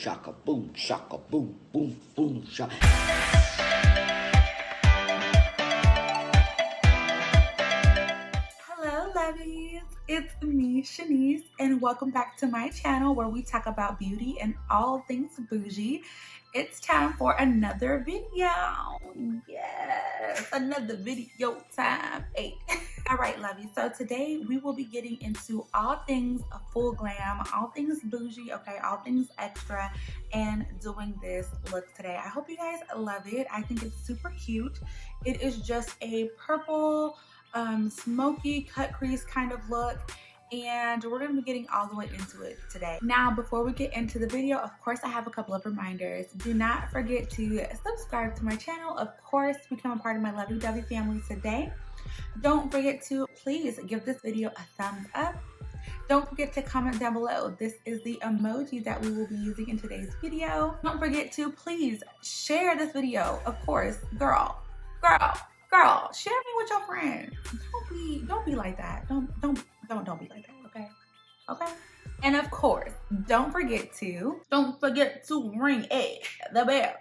shaka, boom, shaka, boom, boom, boom, shaka. Hello, lovies. It's me, Shanice, and welcome back to my channel where we talk about beauty and all things bougie. It's time for another video. Yes, another video time. Hey. All right, lovies. So today we will be getting into all things full glam, all things bougie, okay, all things extra, and doing this look today. I hope you guys love it. I think it's super cute. It is just a purple, smoky cut crease kind of look, and we're going to be getting all the way into it today. Now, before we get into the video, of course, I have a couple of reminders. Do not forget to subscribe to my channel. Of course, become a part of my lovey-dovey family today. Don't forget to please give this video a thumbs up. Don't forget to comment down below. This is the emoji that we will be using in today's video. Don't forget to please share this video. Of course, girl, share me with your friends. Don't be like that. Don't be like that, okay? Okay? And of course, don't forget to ring the bell.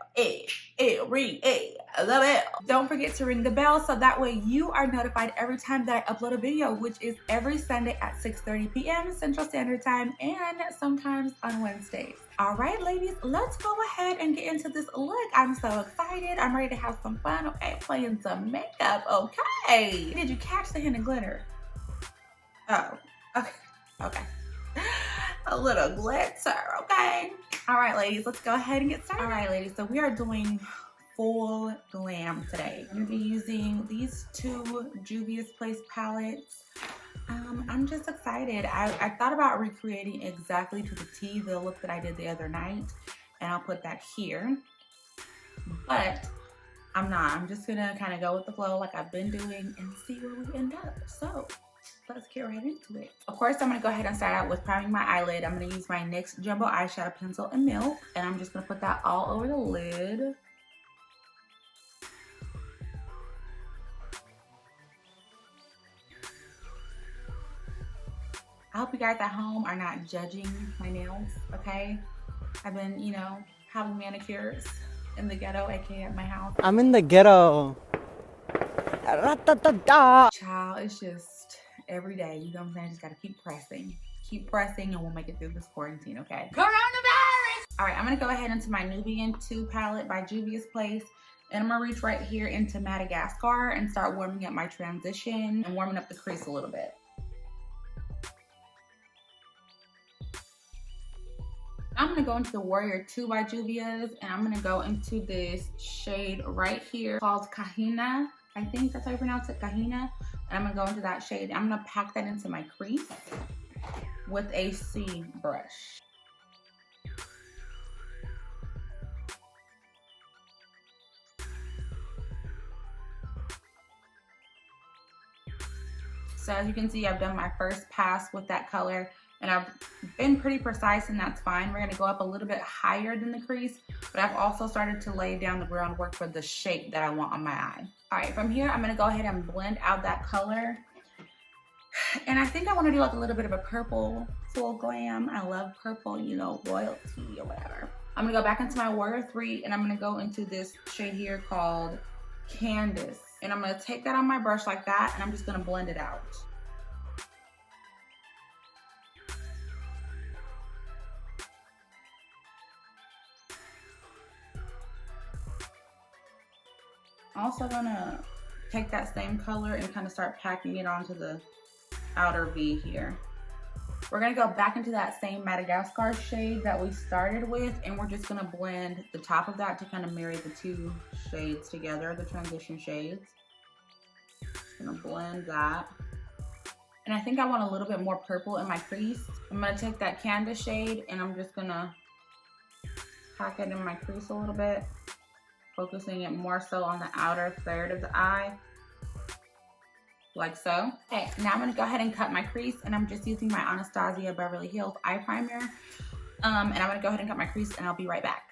Ring the bell. Don't forget to ring the bell so that way you are notified every time that I upload a video, which is every Sunday at 6:30 p.m. Central Standard Time and sometimes on Wednesdays. All right, ladies, let's go ahead and get into this look. I'm so excited. I'm ready to have some fun, okay? Playing some makeup, okay? Did you catch the hint of glitter? Oh, okay. A little glitter, okay? All right, ladies, let's go ahead and get started. All right, ladies, so we are doing full glam today. I'm gonna be using these two Juvia's Place palettes. I'm just excited. I thought about recreating exactly to the T the look that I did the other night, and I'll put that here, but I'm not. I'm just gonna kind of go with the flow like I've been doing and see where we end up. So let's get right into it. Of course, I'm gonna go ahead and start out with priming my eyelid. I'm gonna use my NYX Jumbo Eyeshadow Pencil in Milk, and I'm just gonna put that all over the lid. I hope you guys at home are not judging my nails, okay? I've been, you know, having manicures in the ghetto, aka at my house. I'm in the ghetto. Child, it's just every day, you know what I'm saying? Just gotta keep pressing. Keep pressing and we'll make it through this quarantine, okay? Coronavirus! All right, I'm gonna go ahead into my Nubian 2 palette by Juvia's Place. And I'm gonna reach right here into Madagascar and start warming up my transition and warming up the crease a little bit. I'm gonna go into the Warrior 2 by Juvia's, and I'm gonna go into this shade right here called Kahina. I think that's how you pronounce it, Kahina. And I'm gonna go into that shade. I'm gonna pack that into my crease with a C brush. So as you can see, I've done my first pass with that color, and I've been pretty precise, and that's fine. We're gonna go up a little bit higher than the crease, but I've also started to lay down the groundwork for the shape that I want on my eye. All right, from here, I'm gonna go ahead and blend out that color. And I think I wanna do like a little bit of a purple full glam. I love purple, you know, royalty or whatever. I'm gonna go back into my Warrior 3, and I'm gonna go into this shade here called Candice. And I'm gonna take that on my brush like that, and I'm just gonna blend it out. Also gonna take that same color and kind of start packing it onto the outer V here. We're gonna go back into that same Madagascar shade that we started with, and we're just gonna blend the top of that to kind of marry the two shades together, the transition shades. Just gonna blend that. And I think I want a little bit more purple in my crease. I'm gonna take that Candice shade and I'm just gonna pack it in my crease a little bit, focusing it more so on the outer third of the eye, like so. Okay, now I'm gonna go ahead and cut my crease, and I'm just using my Anastasia Beverly Hills eye primer. And I'm gonna go ahead and cut my crease, and I'll be right back.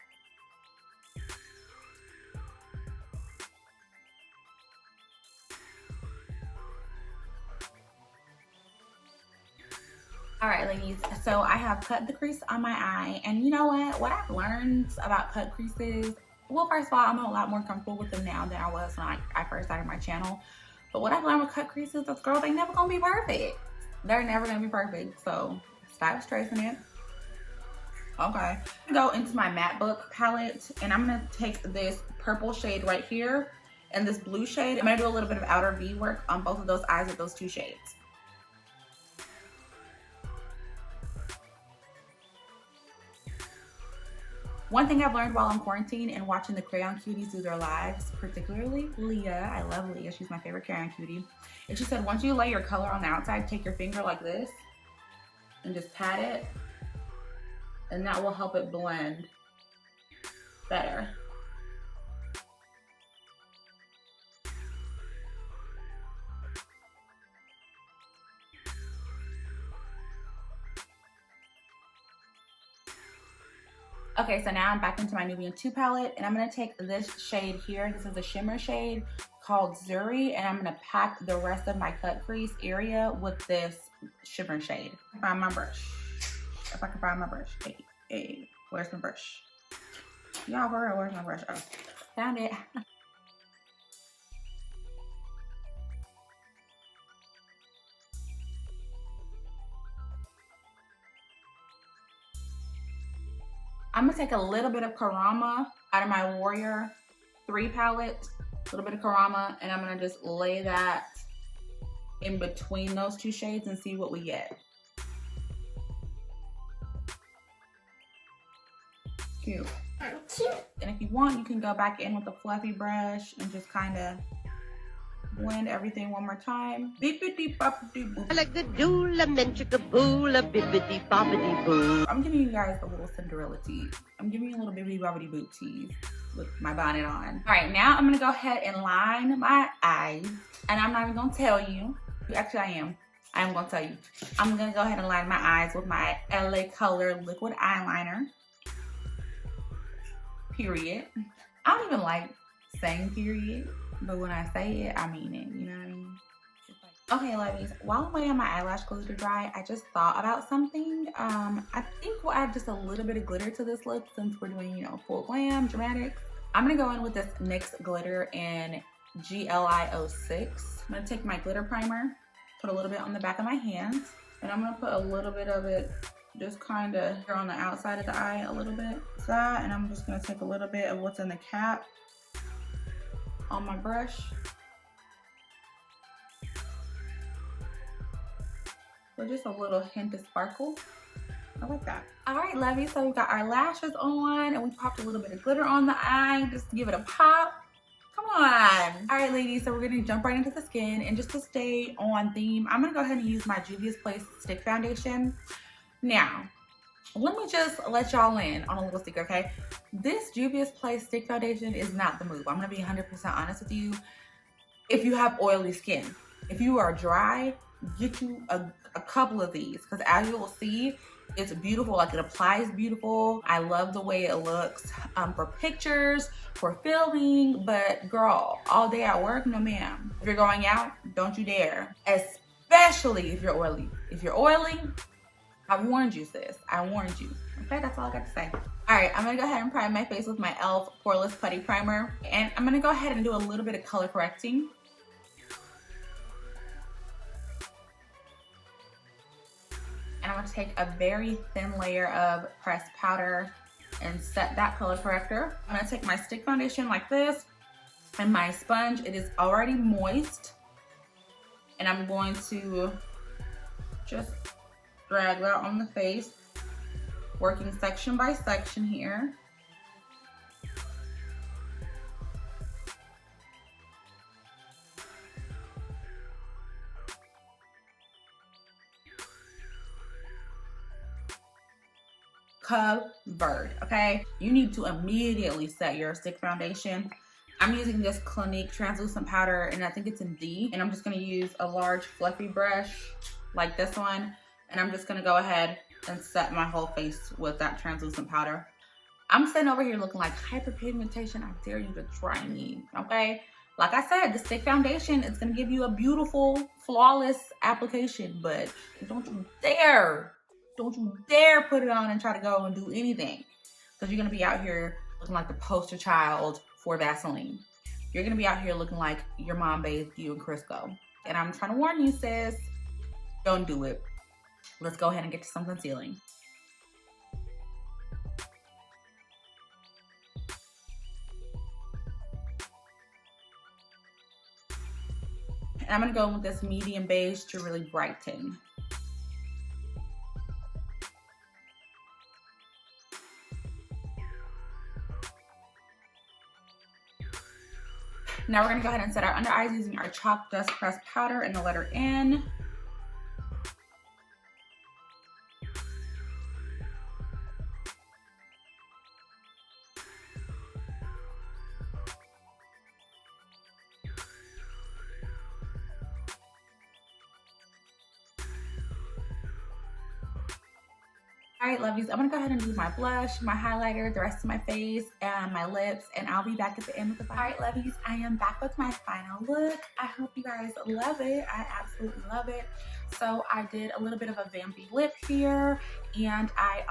All right, ladies, so I have cut the crease on my eye, and you know what I've learned about cut creases, well, first of all, I'm a lot more comfortable with them now than I was when I first started my channel. But what I've learned with cut creases is, girls, they never gonna be perfect. They're never gonna be perfect, so stop stressing it. Okay, go into my matte book palette, and I'm gonna take this purple shade right here and this blue shade. I'm gonna do a little bit of outer V work on both of those eyes with those two shades. One thing I've learned while I'm quarantined and watching the Crayon cuties do their lives, particularly Leah, I love Leah, she's my favorite Crayon cutie, and she said once you lay your color on the outside, take your finger like this and just pat it, and that will help it blend better. Okay, so now I'm back into my Nubian 2 palette, and I'm gonna take this shade here. This is a shimmer shade called Zuri, and I'm gonna pack the rest of my cut crease area with this shimmer shade. Find my brush. If I can find my brush. Hey, where's my brush? Y'all, where's my brush? Oh, found it. I'm gonna take a little bit of Karama out of my Warrior 3 palette, a little bit of Karama, and I'm gonna just lay that in between those two shades and see what we get. Cute. And if you want, you can go back in with a fluffy brush and just kind of blend everything one more time. Beepity boppity boop. I like the doula menchika boola bippity boppity boo. I'm giving you guys a little Cinderella tease. I'm giving you a little bippity boppity boop tease with my bonnet on. All right, now I'm gonna go ahead and line my eyes, and I'm not even gonna tell you. Actually, I am. I am gonna tell you. I'm gonna go ahead and line my eyes with my LA Color liquid eyeliner. Period. I don't even like saying period, but when I say it, I mean it. You know what I mean? Okay, ladies, while I'm waiting on my eyelash glue to dry, I just thought about something. I think we'll add just a little bit of glitter to this look since we're doing, you know, full glam, dramatic. I'm gonna go in with this NYX glitter in GLI06. I'm gonna take my glitter primer, put a little bit on the back of my hands, and I'm gonna put a little bit of it just kind of here on the outside of the eye a little bit. So that, and I'm just gonna take a little bit of what's in the cap on my brush. With just a little hint of sparkle. I like that. All right, lovies, so we've got our lashes on and we popped a little bit of glitter on the eye just to give it a pop. Come on. All right, ladies, so we're gonna jump right into the skin, and just to stay on theme, I'm gonna go ahead and use my Juvia's Stick Foundation. Now, let me just let y'all in on a little secret, okay? This Juvia's Stick Foundation is not the move. I'm gonna be 100% honest with you. If you have oily skin, if you are dry, get you a couple of these, because as you will see, it's beautiful. Like, it applies beautiful. I love the way it looks for pictures, for filming, but girl, all day at work, no ma'am. If you're going out, don't you dare. Especially if you're oily. If you're oily, I warned you, sis. I warned you. Okay, that's all I got to say. All right, I'm gonna go ahead and prime my face with my e.l.f. Poreless Putty Primer, and I'm gonna go ahead and do a little bit of color correcting. And I'm gonna take a very thin layer of pressed powder and set that color corrector. I'm gonna take my stick foundation like this, and my sponge, it is already moist. And I'm going to just drag that on the face, working section by section here. Covered, okay? You need to immediately set your stick foundation. I'm using this Clinique translucent powder, and I think it's in D, and I'm just gonna use a large fluffy brush like this one, and I'm just gonna go ahead and set my whole face with that translucent powder. I'm sitting over here looking like hyperpigmentation. I dare you to try me, okay? Like I said, the stick foundation is gonna give you a beautiful, flawless application, but don't you dare Don't you dare put it on and try to go and do anything. Because you're going to be out here looking like the poster child for Vaseline. You're going to be out here looking like your mom bathed you in Crisco. And I'm trying to warn you, sis. Don't do it. Let's go ahead and get to some concealing. And I'm going to go with this medium beige to really brighten. Now we're going to go ahead and set our under eyes using our chalk dust pressed powder and the letter N. All right, lovies, I'm gonna go ahead and do my blush, my highlighter, the rest of my face, and my lips, and I'll be back at the end with the final. All right, lovies, I am back with my final look. I hope you guys love it. I absolutely love it. So I did a little bit of a vampy lip here, and I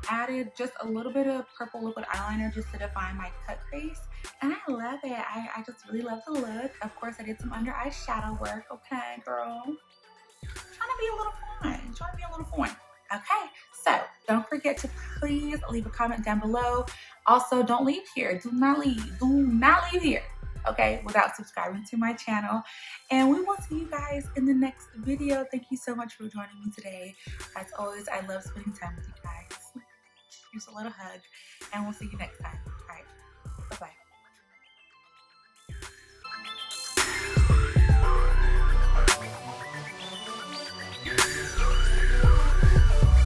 added just a little bit of purple liquid eyeliner just to define my cut crease, and I love it. I just really love the look. Of course, I did some under eye shadow work, okay, girl? Trying to be a little fun. Okay, so don't forget to please leave a comment down below. Also, don't leave here. Do not leave here, okay, without subscribing to my channel. And we will see you guys in the next video. Thank you so much for joining me today. As always, I love spending time with you guys. Here's a little hug, and we'll see you next time.